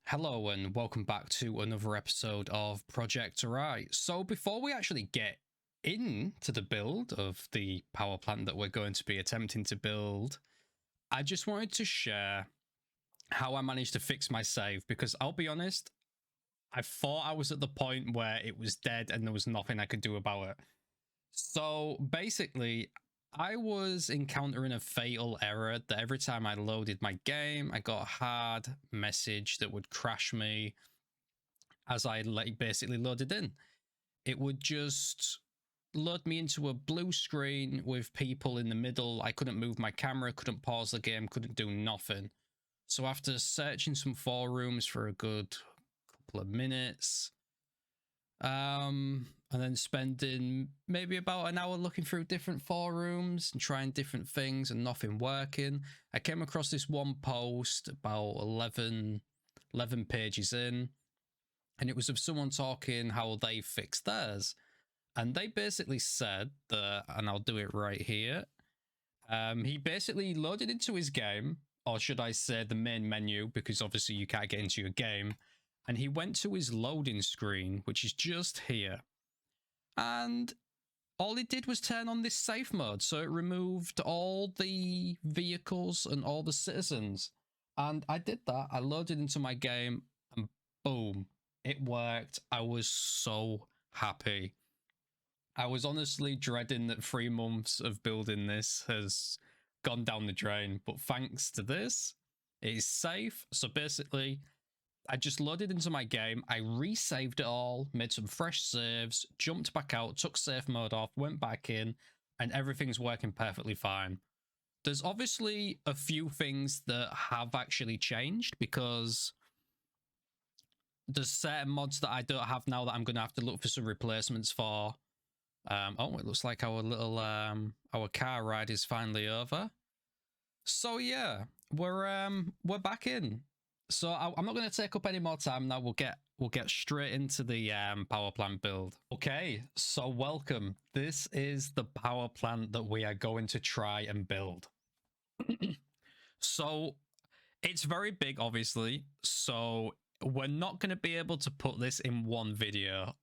Hello and welcome back to another episode of Project Oarai. So before we actually get into the build of the power plant that we're going to be attempting to build, I just wanted to share how I managed to fix my save, because I'll be honest, I thought I was at the point where it was dead and there was nothing I could do about it. So basically, I was encountering a fatal error that every time I loaded my game, I got a hard message that would crash me as I basically loaded in. It would just load me into a blue screen with people in the middle. I couldn't move my camera, couldn't pause the game, couldn't do nothing. So after searching some forums for a good couple of minutes, and then spending maybe about an hour looking through different forums and trying different things and nothing working, I came across this one post about 11 pages in, and it was of someone talking how they fixed theirs. And they basically said that, and I'll do it right here, he basically loaded into his game, or should I say the main menu, because obviously you can't get into your game, and he went to his loading screen, which is just here. And all it did was turn on this safe mode. So it removed all the vehicles and all the citizens. And I did that. I loaded into my game and boom, it worked. I was so happy. I was honestly dreading that 3 months of building this has gone down the drain. But thanks to this, it is safe. So basically, I just loaded into my game, I resaved it all, made some fresh saves, jumped back out, took safe mode off, went back in, and everything's working perfectly fine. There's obviously a few things that have actually changed, because there's certain mods that I don't have now that I'm going to have to look for some replacements for. Oh, it looks like our little our car ride is finally over. So yeah, we're back in. So I'm not going to take up any more time now. We'll get straight into the power plant build. Okay, so welcome. This is the power plant that we are going to try and build. So it's very big, obviously. So we're not going to be able to put this in one video.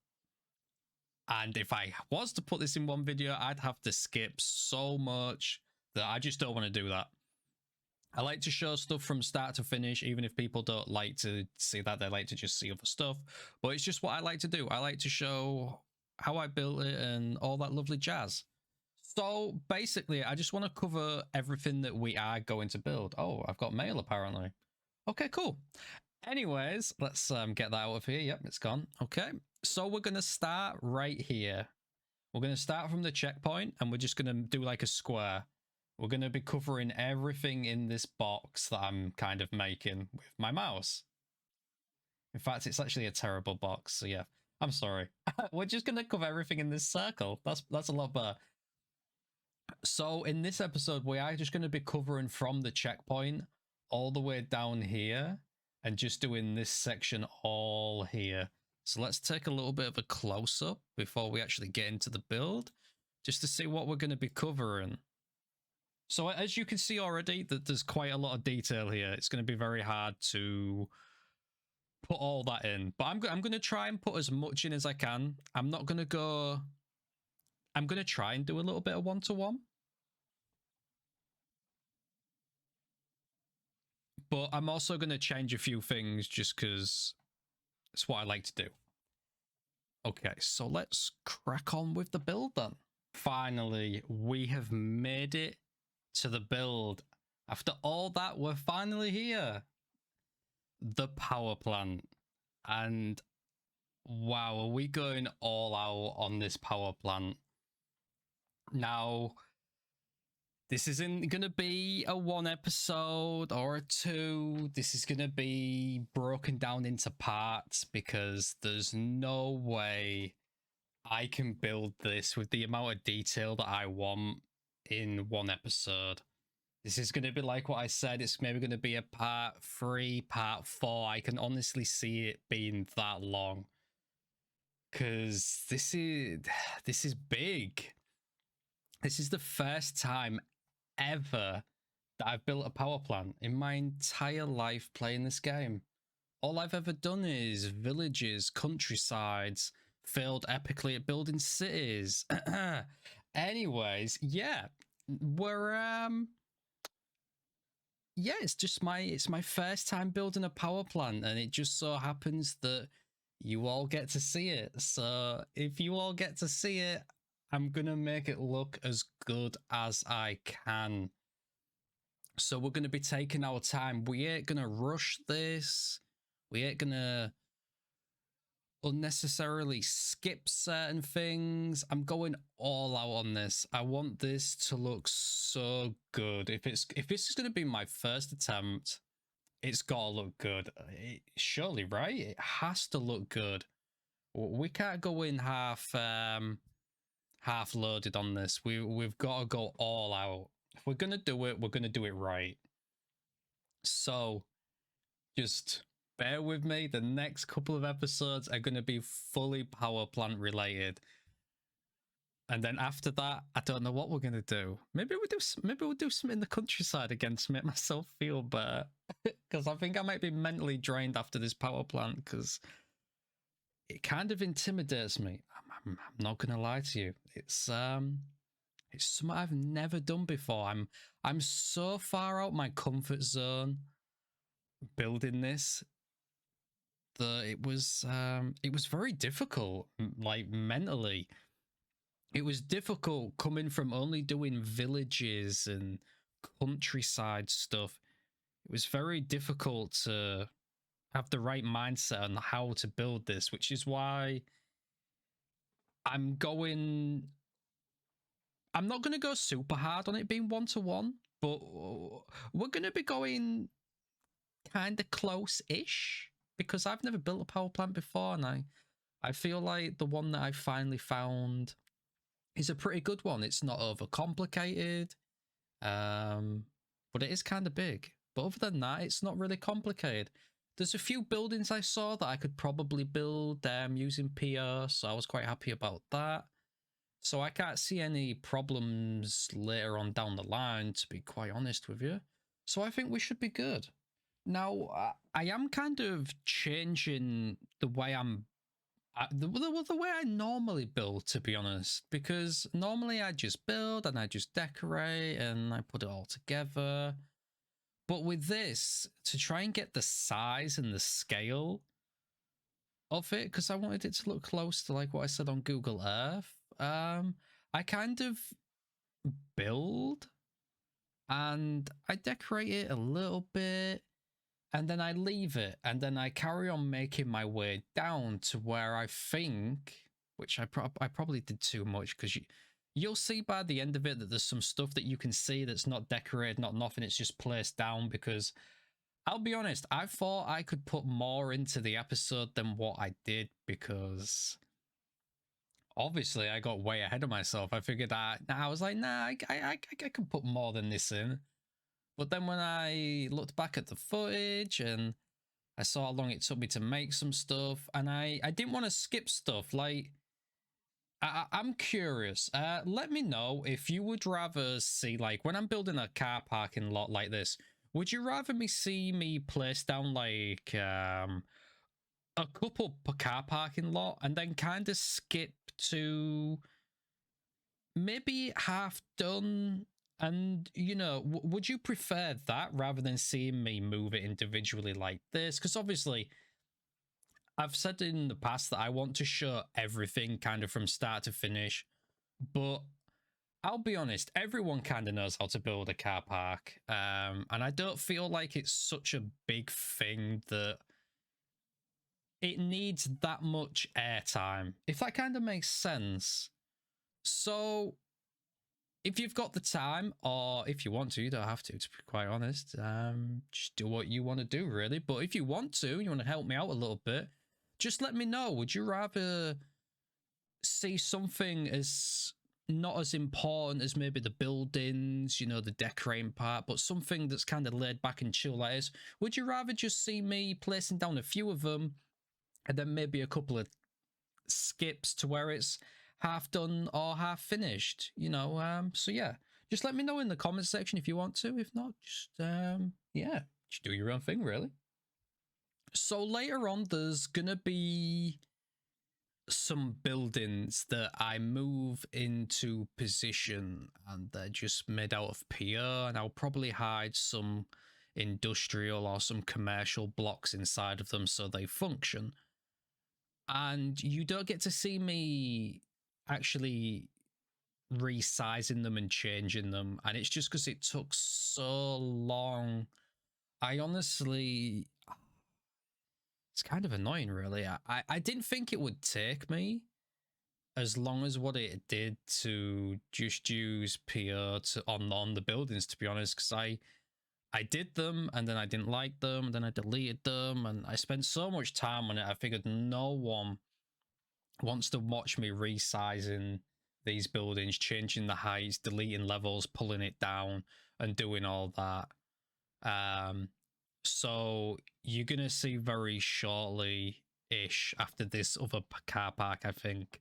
And if I was to put this in one video, I'd have to skip so much that I just don't want to do that. I like to show stuff from start to finish, even if people don't like to see that. They like to just see other stuff. But it's just what I like to do. I like to show how I built it and all that lovely jazz. So basically, I just want to cover everything that we are going to build. Oh, I've got mail apparently. Okay, cool. Anyways, let's get that out of here. Yep, it's gone. Okay, so we're going to start right here. We're going to start from the checkpoint and we're just going to do like a square. We're going to be covering everything in this box that I'm kind of making with my mouse. In fact, it's actually a terrible box, so yeah, I'm sorry. We're just going to cover everything in this circle. That's a lot better. So in this episode, we are just going to be covering from the checkpoint all the way down here and just doing this section all here. So let's take a little bit of a close-up before we actually get into the build, just to see what we're going to be covering. So as you can see already, that there's quite a lot of detail here. It's going to be very hard to put all that in. But I'm going to try and put as much in as I can. I'm not going to go... I'm going to try and do a little bit of one-to-one. But I'm also going to change a few things just because it's what I like to do. Okay, so let's crack on with the build then. Finally, we have made it to the build. After all that, we're finally here. The power plant. And wow, are we going all out on this power plant? Now, this isn't going to be a 1 episode or a 2. This is going to be broken down into parts, because there's no way I can build this with the amount of detail that I want in 1 episode. This is going to be like what I said. It's maybe going to be a part 3, part 4. I can honestly see it being that long, because this is big. This is the first time ever that I've built a power plant in my entire life playing this game. All I've ever done is villages, countrysides, failed epically at building cities. Anyways, yeah, we're yeah, it's my first time building a power plant, and it just so happens that you all get to see it. So if you all get to see it, I'm gonna make it look as good as I can. So we're gonna be taking our time. We ain't gonna rush this. We ain't gonna unnecessarily skip certain things. I'm going all out on this. I want this to look so good. If this is going to be my first attempt, it's got to look good. Surely, right? It has to look good. We can't go in half loaded on this. We've got to go all out. If we're going to do it, we're going to do it right. So just bear with me. The next couple of episodes are going to be fully power plant related, and then after that, I don't know what we're going to do. Maybe we'll do something in the countryside again to make myself feel better, because I think I might be mentally drained after this power plant, because it kind of intimidates me. I'm not going to lie to you. It's something I've never done before. I'm so far out my comfort zone building this that it was very difficult, like mentally. It was difficult coming from only doing villages and countryside stuff. It was very difficult to have the right mindset on how to build this, which is why I'm not going to go super hard on it being 1-to-1, but we're going to be going kind of close-ish, because I've never built a power plant before, and I feel like the one that I finally found is a pretty good one. It's not overcomplicated, but it is kind of big. But other than that, it's not really complicated. There's a few buildings I saw that I could probably build using PR, so I was quite happy about that. So I can't see any problems later on down the line, to be quite honest with you. So I think we should be good. Now, I am kind of changing the way the way I normally build, to be honest, because normally I just build and I just decorate and I put it all together. But with this, to try and get the size and the scale of it, because I wanted it to look close to like what I said on Google Earth, I kind of build and I decorate it a little bit, and then I leave it, and then I carry on making my way down to where I think, which I probably did too much, because you'll see by the end of it that there's some stuff that you can see that's not decorated, not nothing, it's just placed down, because I'll be honest, I thought I could put more into the episode than what I did, because obviously I got way ahead of myself. I figured I was like, nah, I can put more than this in. But then when I looked back at the footage and I saw how long it took me to make some stuff, and I didn't want to skip stuff. Like, I'm curious. Let me know if you would rather see, like, when I'm building a car parking lot like this, would you rather see me place down, like, a couple per car parking lot and then kind of skip to maybe half done? And, you know, would you prefer that rather than seeing me move it individually like this? Because obviously, I've said in the past that I want to show everything kind of from start to finish. But I'll be honest, everyone kind of knows how to build a car park. And I don't feel like it's such a big thing that it needs that much airtime, if that kind of makes sense. So if you've got the time, or if you want to, you don't have to be quite honest. Just do what you want to do, really. But if you want to, you want to help me out a little bit, just let me know. Would you rather see something as not as important as maybe the buildings, you know, the decorating part, but something that's kind of laid back and chill like this? Would you rather just see me placing down a few of them and then maybe a couple of skips to where it's half done or half finished, you know? So yeah, just let me know in the comment section if you want to. If not, just yeah, just do your own thing, really. So later on, there's gonna be some buildings that I move into position, and they're just made out of PR, and I'll probably hide some industrial or some commercial blocks inside of them so they function. And you don't get to see me actually resizing them and changing them, and it's just because it took so long. I honestly, it's kind of annoying, really. I didn't think it would take me as long as what it did to just use PR to on the buildings, to be honest, because I did them and then I didn't like them and then I deleted them, and I spent so much time on it. I figured no one wants to watch me resizing these buildings, changing the heights, deleting levels, pulling it down, and doing all that. So you're gonna see very shortly ish after this other car park, I think.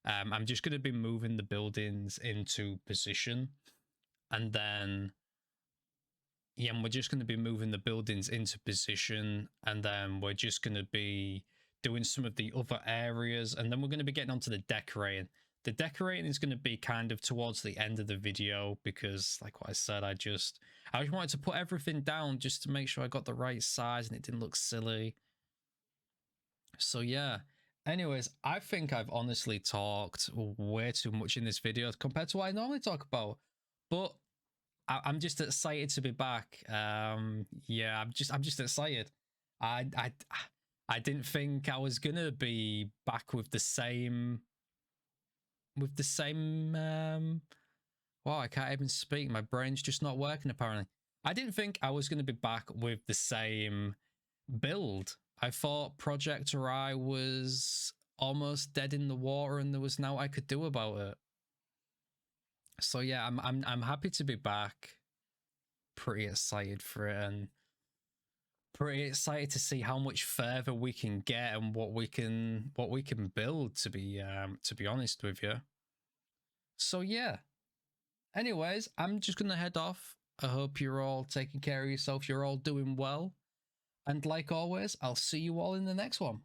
I'm just gonna be moving the buildings into position, and then yeah, and we're just gonna be moving the buildings into position, and then we're just gonna be doing some of the other areas, and then we're gonna be getting onto the decorating. The decorating is going to be kind of towards the end of the video because, like what I said, I just wanted to put everything down just to make sure I got the right size and it didn't look silly. So yeah. Anyways, I think I've honestly talked way too much in this video compared to what I normally talk about, but I'm just excited to be back. Yeah, I'm just excited. I didn't think I was gonna be back with the same wow, I can't even speak. My brain's just not working apparently. I didn't think I was going to be back with the same build. I thought Project Oarai was almost dead in the water and there was nothing I could do about it. So yeah, I'm happy to be back. Pretty excited for it, and pretty excited to see how much further we can get and what we can build, to be honest with you. So yeah. Anyways, I'm just going to head off. I hope you're all taking care of yourself. You're all doing well. And like always, I'll see you all in the next one.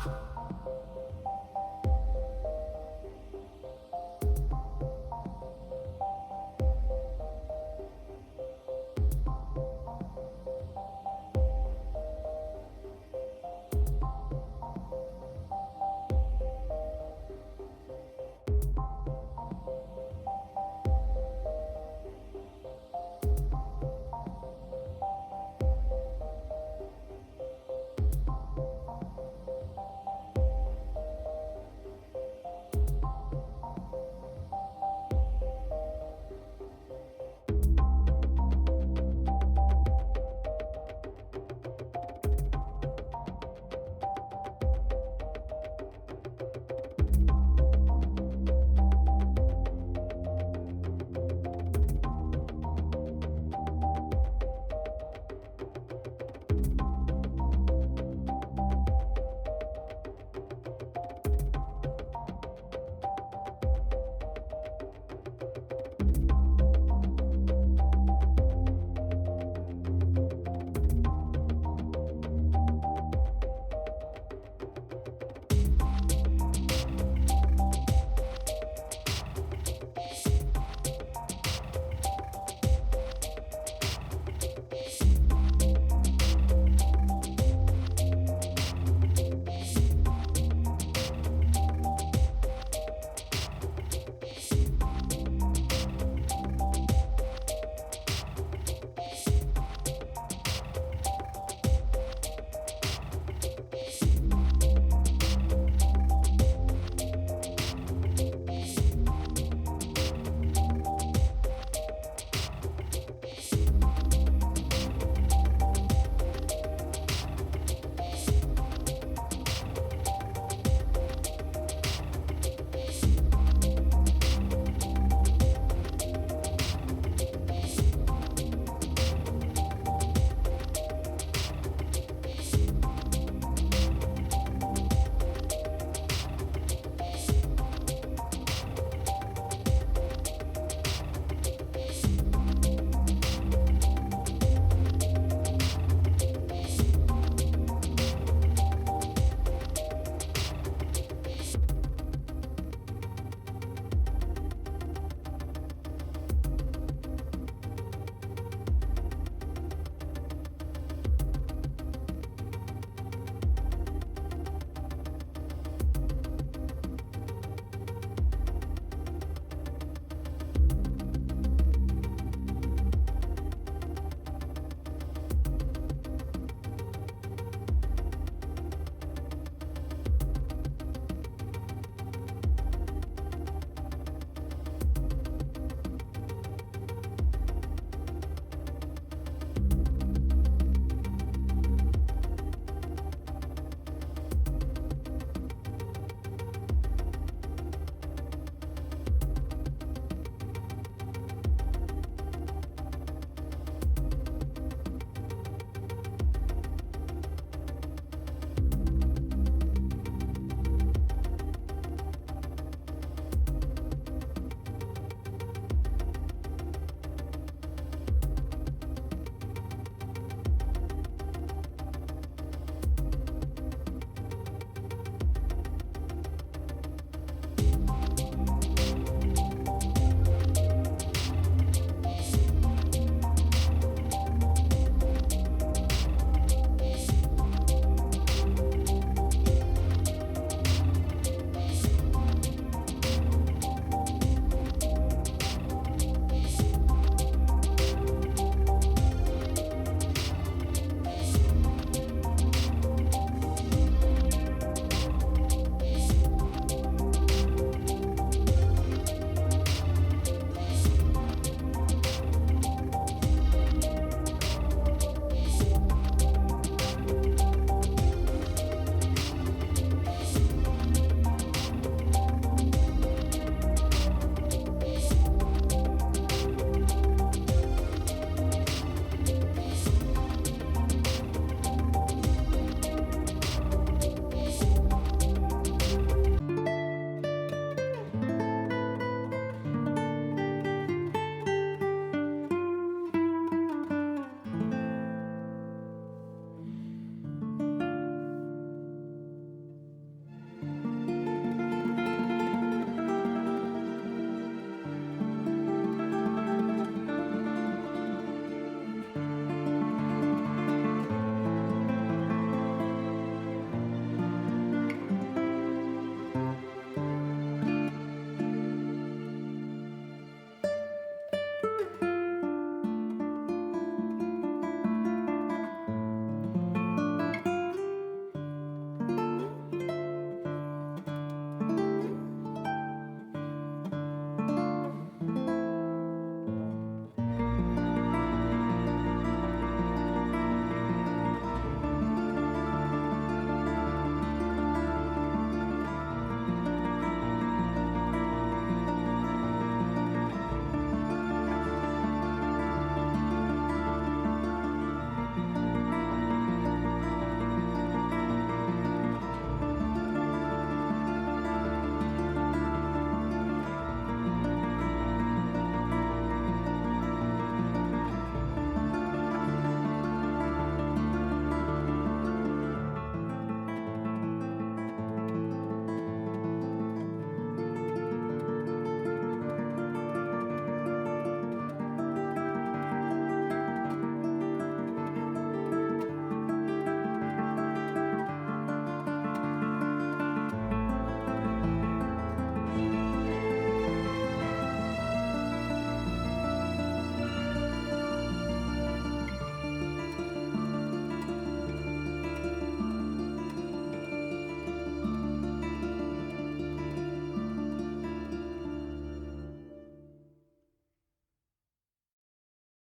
you.